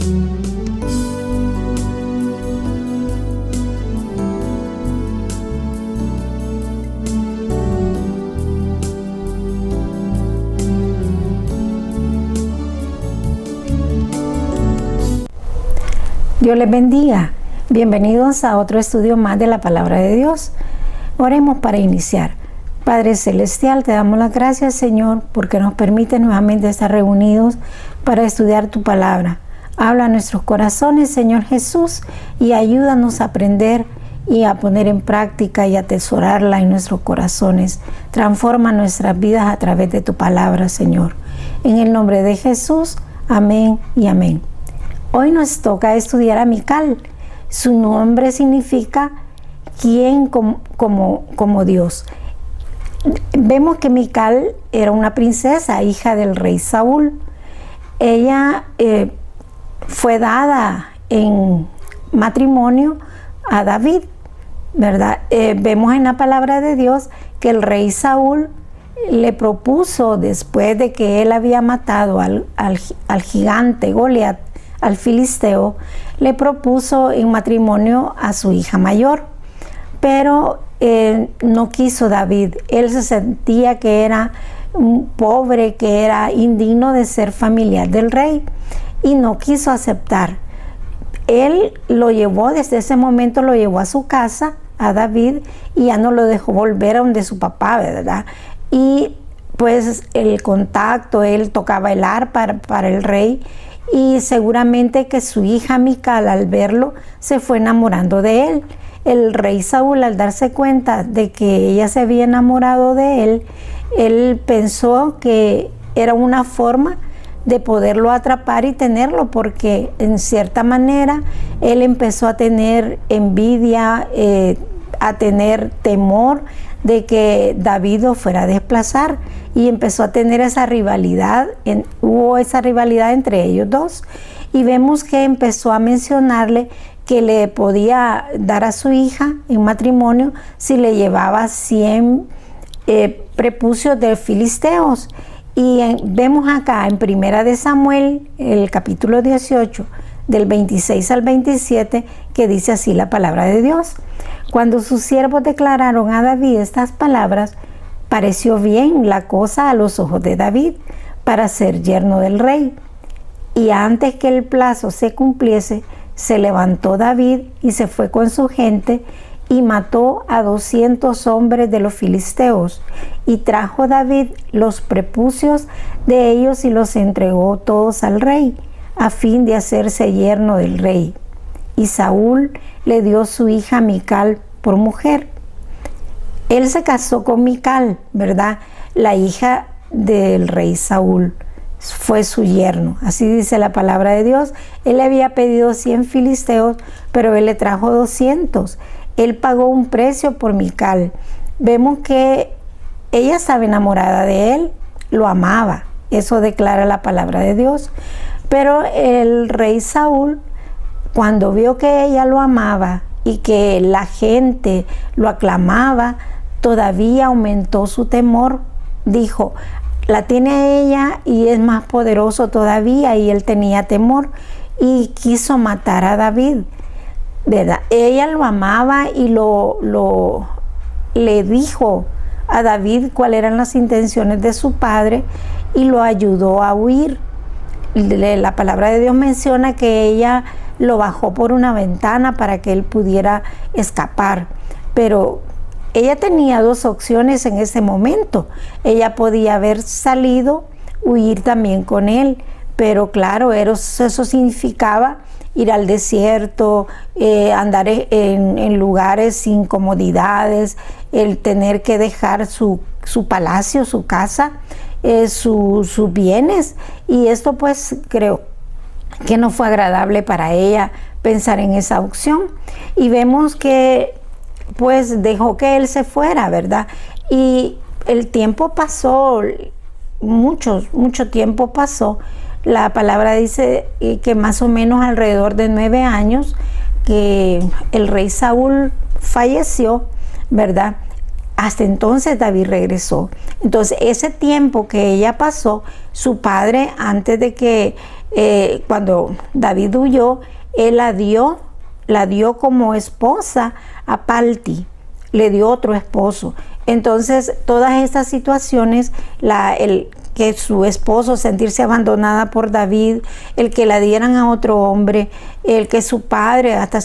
Dios les bendiga. Bienvenidos a otro estudio más de la Palabra de Dios. Oremos para iniciar. Padre Celestial, te damos las gracias, Señor, porque nos permite nuevamente estar reunidos para estudiar tu palabra. Habla a nuestros corazones, Señor Jesús, y ayúdanos a aprender y a poner en práctica y atesorarla en nuestros corazones. Transforma nuestras vidas a través de tu palabra, Señor. En el nombre de Jesús, amén y amén. Hoy nos toca estudiar a Mical. Su nombre significa quien como Dios. Vemos que Mical era una princesa, hija del rey Saúl. Ella fue dada en matrimonio a David, ¿verdad? Vemos en la palabra de Dios que el rey Saúl le propuso, después de que él había matado al gigante Goliat, al filisteo, le propuso en matrimonio a su hija mayor, pero no quiso David. Él se sentía que era un pobre, que era indigno de ser familiar del rey, y no quiso aceptar. Él lo llevó, desde ese momento lo llevó a su casa, a David, y ya no lo dejó volver a donde su papá, ¿verdad? Y pues el contacto, él tocaba el arpa para el rey, y seguramente que su hija Mical, al verlo, se fue enamorando de él. El rey Saúl, al darse cuenta de que ella se había enamorado de él pensó que era una forma de poderlo atrapar y tenerlo, porque en cierta manera él empezó a tener envidia, a tener temor de que David lo fuera a desplazar, y empezó a tener esa rivalidad, hubo esa rivalidad entre ellos dos, y vemos que empezó a mencionarle que le podía dar a su hija en matrimonio si le llevaba 100 prepucios de filisteos. Y vemos acá en Primera de Samuel, el capítulo 18, del 26 al 27, que dice así la palabra de Dios. Cuando sus siervos declararon a David estas palabras, pareció bien la cosa a los ojos de David para ser yerno del rey. Y antes que el plazo se cumpliese, se levantó David y se fue con su gente y mató a 200 hombres de los filisteos. Y trajo David los prepucios de ellos y los entregó todos al rey, a fin de hacerse yerno del rey. Y Saúl le dio su hija Mical por mujer. Él se casó con Mical, ¿verdad? La hija del rey Saúl. Fue su yerno, así dice la palabra de Dios. Él le había pedido 100 filisteos, pero él le trajo 200. Él pagó un precio por Mical. Vemos que ella estaba enamorada de él, lo amaba. Eso declara la palabra de Dios. Pero el rey Saúl, cuando vio que ella lo amaba y que la gente lo aclamaba, todavía aumentó su temor. Dijo, la tiene ella y es más poderoso todavía, y él tenía temor y quiso matar a David, ¿verdad? Ella lo amaba y le dijo a David cuáles eran las intenciones de su padre y lo ayudó a huir. La palabra de Dios menciona que ella lo bajó por una ventana para que él pudiera escapar, pero ella tenía dos opciones en ese momento. Ella podía haber salido, huir también con él, pero claro, eso significaba ir al desierto, andar en lugares sin comodidades, el tener que dejar su palacio, su casa, sus bienes, y esto pues creo que no fue agradable para ella pensar en esa opción. Y vemos que pues dejó que él se fuera, ¿verdad? Y el tiempo pasó, mucho tiempo pasó. La palabra dice que más o menos alrededor de 9 años que el rey Saúl falleció, ¿verdad? Hasta entonces David regresó. Entonces ese tiempo que ella pasó, su padre, antes de que cuando David huyó, él la dio como esposa a Palti, le dio otro esposo. Entonces, todas estas situaciones, que su esposo sentirse abandonada por David, el que la dieran a otro hombre, el que su padre hasta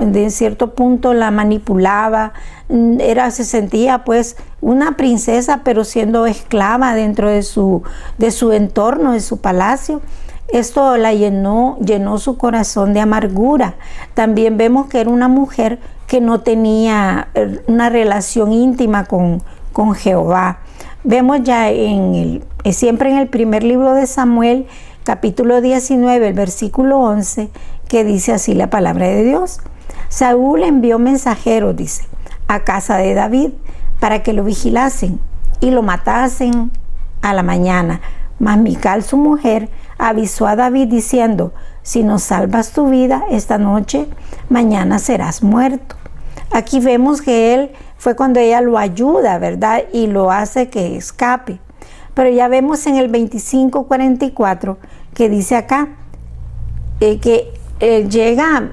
de cierto punto la manipulaba, se sentía pues una princesa pero siendo esclava dentro de su entorno, de su palacio. Esto la llenó su corazón de amargura. También vemos que era una mujer que no tenía una relación íntima con Jehová. Vemos ya siempre en el primer libro de Samuel, capítulo 19, el versículo 11, que dice así la palabra de Dios. Saúl envió mensajeros, dice, a casa de David para que lo vigilasen y lo matasen a la mañana. Mas Mical, su mujer, avisó a David diciendo: si no salvas tu vida esta noche, mañana serás muerto. Aquí vemos que él fue cuando ella lo ayuda, ¿verdad? Y lo hace que escape. Pero ya vemos en el 25:44 que dice acá que llega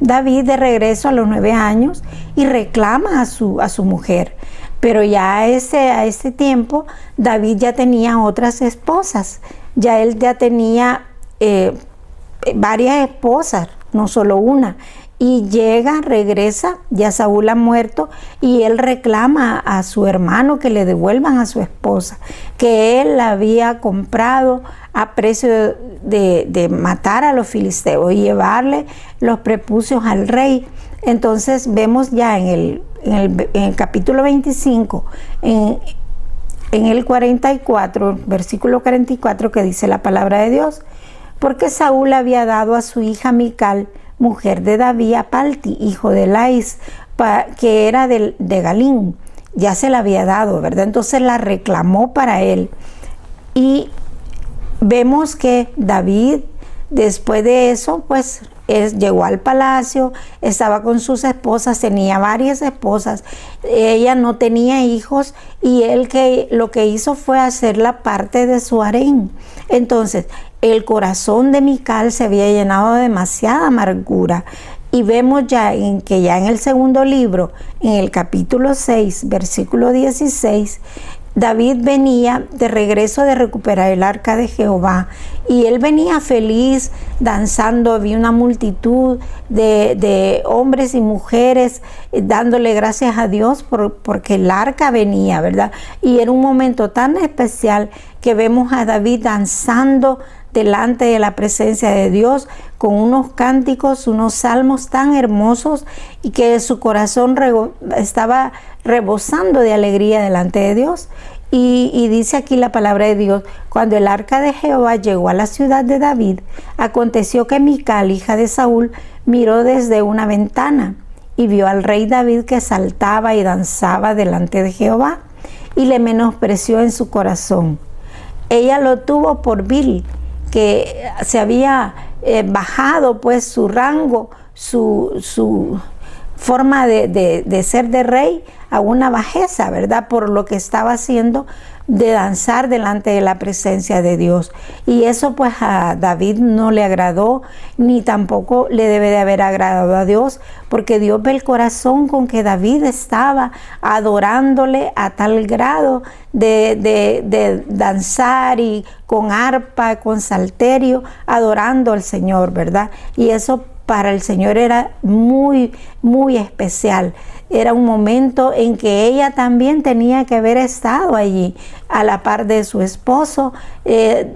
David de regreso a los 9 años y reclama a su mujer. Pero ya a ese tiempo David ya tenía otras esposas. Ya él ya tenía varias esposas, no solo una. Y regresa, ya Saúl ha muerto, y él reclama a su hermano que le devuelvan a su esposa, que él la había comprado a precio de matar a los filisteos y llevarle los prepucios al rey. Entonces vemos ya en el capítulo 25, en el 44, versículo 44, que dice la palabra de Dios: porque Saúl había dado a su hija Mical, mujer de David, a Palti, hijo de Lais, que era de Galín. Ya se la había dado, ¿verdad? Entonces la reclamó para él. Y vemos que David, después de eso, pues llegó al palacio, estaba con sus esposas, tenía varias esposas, ella no tenía hijos, y él lo que hizo fue hacerla parte de su harén. Entonces, el corazón de Mical se había llenado de demasiada amargura. Y vemos ya en el segundo libro, en el capítulo 6, versículo 16, David venía de regreso de recuperar el arca de Jehová, y él venía feliz, danzando. Había una multitud de hombres y mujeres dándole gracias a Dios porque el arca venía, ¿verdad? Y era un momento tan especial que vemos a David danzando delante de la presencia de Dios con unos cánticos, unos salmos tan hermosos, y que su corazón estaba rebosando de alegría delante de Dios. Y dice aquí la palabra de Dios: cuando el arca de Jehová llegó a la ciudad de David, aconteció que Mical, hija de Saúl, miró desde una ventana y vio al rey David que saltaba y danzaba delante de Jehová, y le menospreció en su corazón. Ella lo tuvo por vil, que se había bajado pues su rango, su forma de ser de rey, a una bajeza, ¿verdad? Por lo que estaba haciendo de danzar delante de la presencia de Dios. Y eso pues a David no le agradó, ni tampoco le debe de haber agradado a Dios, porque Dios ve el corazón con que David estaba adorándole a tal grado de danzar y con arpa, con salterio, adorando al Señor, ¿verdad? Y eso para el Señor era muy, muy especial. Era un momento en que ella también tenía que haber estado allí a la par de su esposo,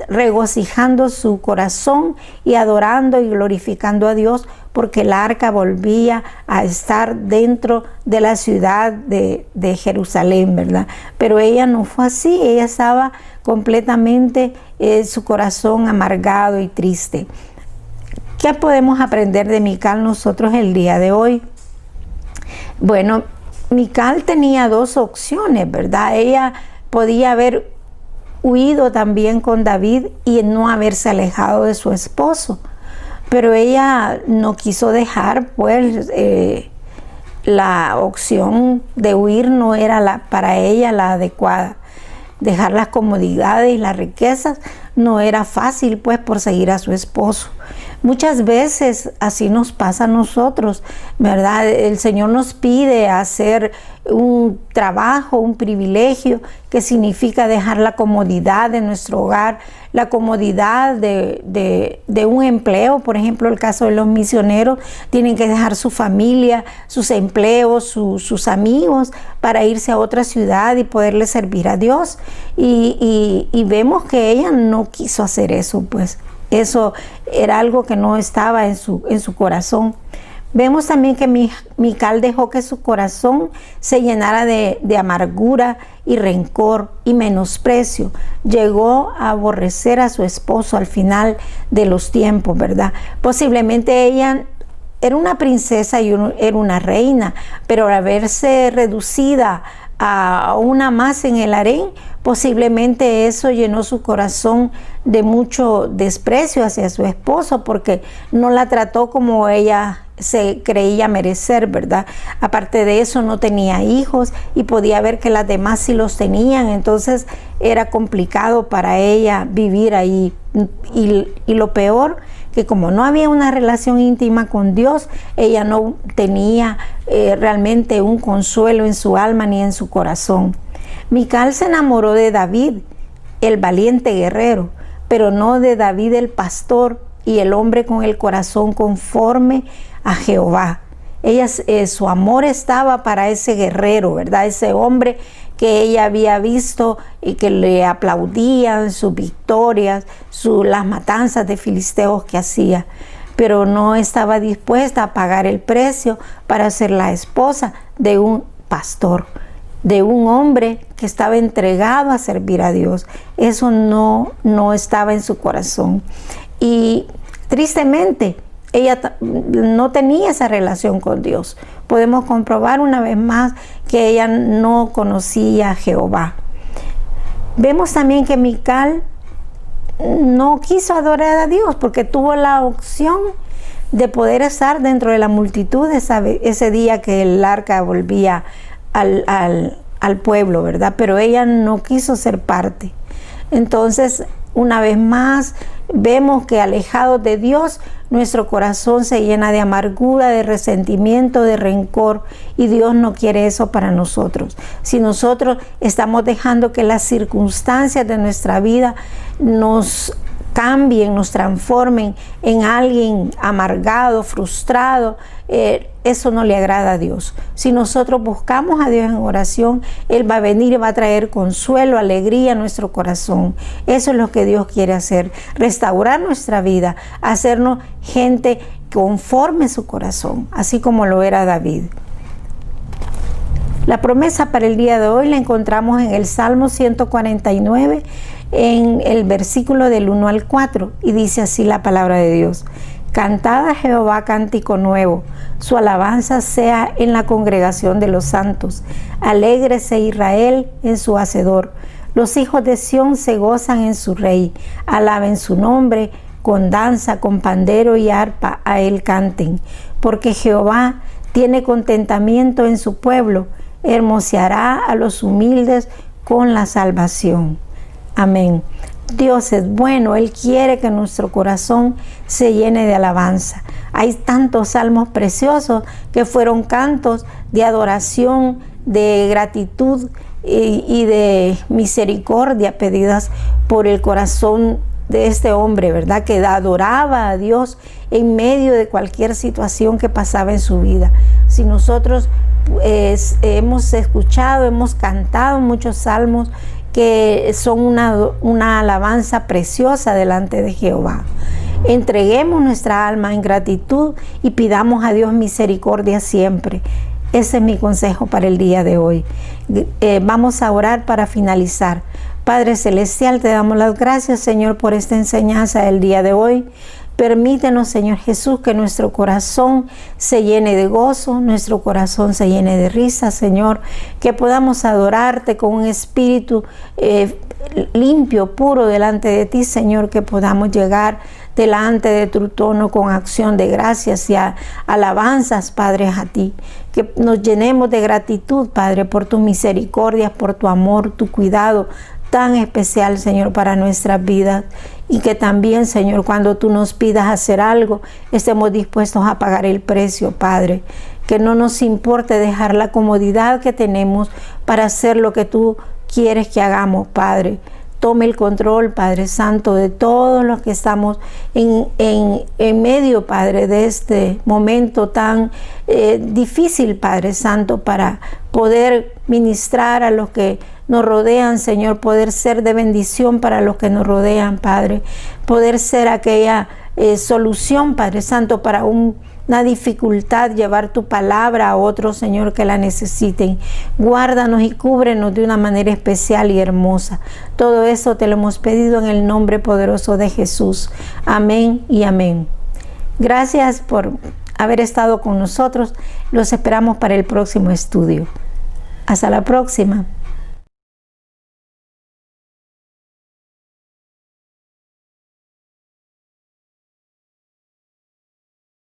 regocijando su corazón y adorando y glorificando a Dios, porque el arca volvía a estar dentro de la ciudad de Jerusalén, ¿verdad? Pero ella no fue así. Ella estaba completamente su corazón amargado y triste. ¿Qué podemos aprender de Mical nosotros el día de hoy? Bueno, Mical tenía dos opciones, ¿verdad? Ella podía haber huido también con David y no haberse alejado de su esposo, pero ella no quiso dejar, pues la opción de huir no era para ella la adecuada. Dejar las comodidades y las riquezas no era fácil pues por seguir a su esposo. Muchas veces así nos pasa a nosotros, ¿verdad? El Señor nos pide hacer un trabajo, un privilegio, que significa dejar la comodidad de nuestro hogar, la comodidad de un empleo. Por ejemplo, el caso de los misioneros, tienen que dejar su familia, sus empleos, sus amigos, para irse a otra ciudad y poderle servir a Dios. Y vemos que ella no quiso hacer eso, pues. Eso era algo que no estaba en su corazón. Vemos también que Mical dejó que su corazón se llenara de amargura y rencor y menosprecio. Llegó a aborrecer a su esposo al final de los tiempos, ¿verdad? Posiblemente ella era una princesa y era una reina, pero al verse reducida a una más en el harén, posiblemente eso llenó su corazón de mucho desprecio hacia su esposo, porque no la trató como ella se creía merecer, ¿verdad? Aparte de eso, no tenía hijos y podía ver que las demás sí los tenían, entonces era complicado para ella vivir ahí. Y lo peor, que como no había una relación íntima con Dios, ella no tenía realmente un consuelo en su alma ni en su corazón. Mical se enamoró de David, el valiente guerrero, pero no de David el pastor y el hombre con el corazón conforme a Jehová. Su amor estaba para ese guerrero, ¿verdad? Ese hombre que ella había visto y que le aplaudían sus victorias, las matanzas de filisteos que hacía, pero no estaba dispuesta a pagar el precio para ser la esposa de un pastor, de un hombre que estaba entregado a servir a Dios. Eso no estaba en su corazón. Y tristemente, ella no tenía esa relación con Dios. Podemos comprobar una vez más que ella no conocía a Jehová. Vemos también que Mical no quiso adorar a Dios porque tuvo la opción de poder estar dentro de la multitud ese día que el arca volvía al pueblo, ¿verdad? Pero ella no quiso ser parte. Entonces, una vez más, vemos que alejados de Dios, nuestro corazón se llena de amargura, de resentimiento, de rencor, y Dios no quiere eso para nosotros. Si nosotros estamos dejando que las circunstancias de nuestra vida nos cambien, nos transformen en alguien amargado, frustrado, eso no le agrada a Dios. Si nosotros buscamos a Dios en oración, Él va a venir y va a traer consuelo, alegría a nuestro corazón. Eso es lo que Dios quiere hacer, restaurar nuestra vida, hacernos gente conforme a su corazón, así como lo era David. La promesa para el día de hoy la encontramos en el Salmo 149, en el versículo del 1 al 4, y dice así la palabra de Dios: Cantad a Jehová cántico nuevo, su alabanza sea en la congregación de los santos. Alégrese Israel en su Hacedor. Los hijos de Sión se gozan en su Rey. Alaben su nombre con danza, con pandero y arpa, a él canten. Porque Jehová tiene contentamiento en su pueblo, hermoseará a los humildes con la salvación. Amén. Dios es bueno, Él quiere que nuestro corazón se llene de alabanza. Hay tantos salmos preciosos que fueron cantos de adoración, de gratitud y de misericordia pedidas por el corazón de este hombre, ¿verdad? Que adoraba a Dios en medio de cualquier situación que pasaba en su vida. Si nosotros hemos escuchado, hemos cantado muchos salmos que son una alabanza preciosa delante de Jehová. Entreguemos nuestra alma en gratitud y pidamos a Dios misericordia siempre. Ese es mi consejo para el día de hoy. Vamos a orar para finalizar. Padre Celestial, te damos las gracias, Señor, por esta enseñanza del día de hoy. Permítenos, Señor Jesús, que nuestro corazón se llene de gozo, nuestro corazón se llene de risa, Señor, que podamos adorarte con un espíritu limpio, puro delante de ti, Señor, que podamos llegar delante de tu trono con acción de gracias y alabanzas, Padre, a ti. Que nos llenemos de gratitud, Padre, por tus misericordias, por tu amor, tu cuidado tan especial, Señor, para nuestras vidas. Y que también, Señor, cuando tú nos pidas hacer algo, estemos dispuestos a pagar el precio, Padre. Que no nos importe dejar la comodidad que tenemos para hacer lo que tú quieres que hagamos, Padre. Tome el control, Padre Santo, de todos los que estamos en medio, Padre, de este momento tan difícil, Padre Santo, para poder ministrar a los que nos rodean, Señor, poder ser de bendición para los que nos rodean, Padre, poder ser aquella solución, Padre Santo, para una dificultad, llevar tu palabra a otros, Señor, que la necesiten. Guárdanos y cúbrenos de una manera especial y hermosa. Todo eso te lo hemos pedido en el nombre poderoso de Jesús. Amén y amén. Gracias por haber estado con nosotros. Los esperamos para el próximo estudio. Hasta la próxima.